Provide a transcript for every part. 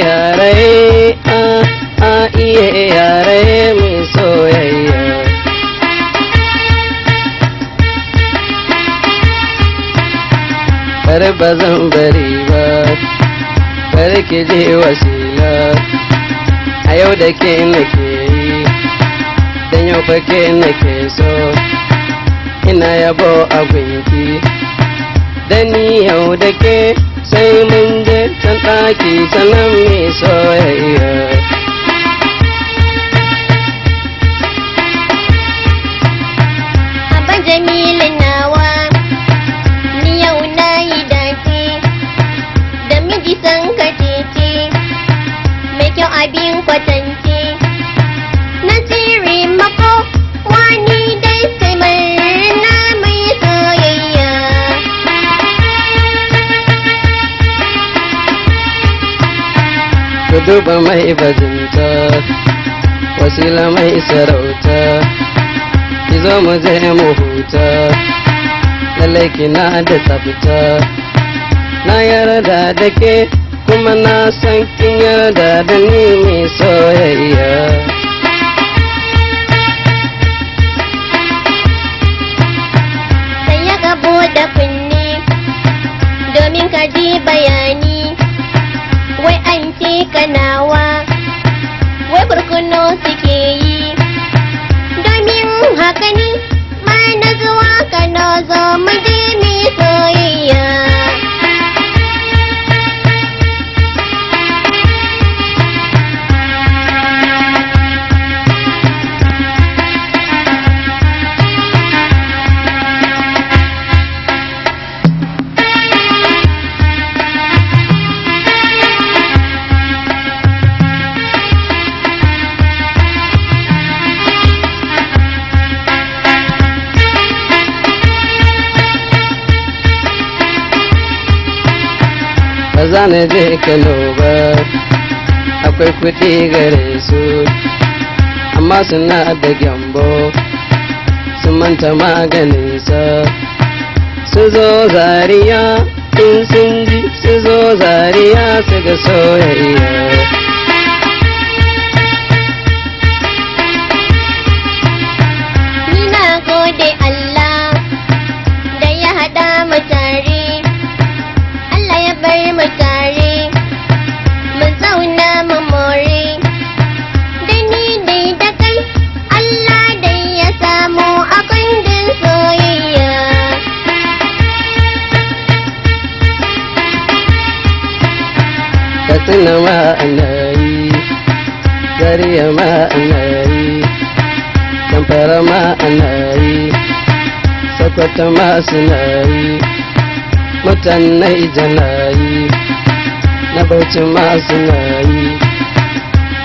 yare iye yare mai soyayya kar ba zan bari ba kar ki je wasila a yau da ke nake yi dan yau fa ke nake so ina yabo a gunki da ni yau da ke sai mun je can ɗaki sanan mai soyayya Abba Jamilu nawa ni yau na yi dace da miji san ka tece mai kyau abin kwatance na tsiri mako wani dai sai murna mai soyayya ku duba mai bajinta wasila mai sarauta ki zo mu je mu huta lallai kina da tsafta na yarda da ke kuma na san kin yarda da ni mai soyayya sai ya gabo da kunne domin ka ji bayani wai an ce kanawa wai kurkuno suke yi domin haka ne ma na zuwa kana zo mu je mai soyayya ba za na je Kano ba akwai kuɗi gare su amma suna da gyambo sun manta maganinsa su zo zariya in sun ji su zo zariya su ga soyayya ni na gode Allah da ya haɗa mu tare Allah ya bar mu tare mu zauna mu more da ni dai da kai Allah dai ya samu a kundin soyayya katsina ma anayi zariya ma anayi zamfara ma anayi sakwata ma suna yi mutanai janayi na bauchi ma suna yi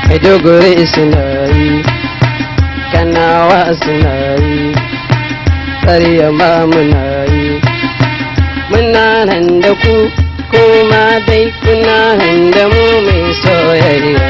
maiduguri suna yi kanawa suna yi tsariya ma muna yi muna nan da ku kuma dai kuna nan da mu mai soyayya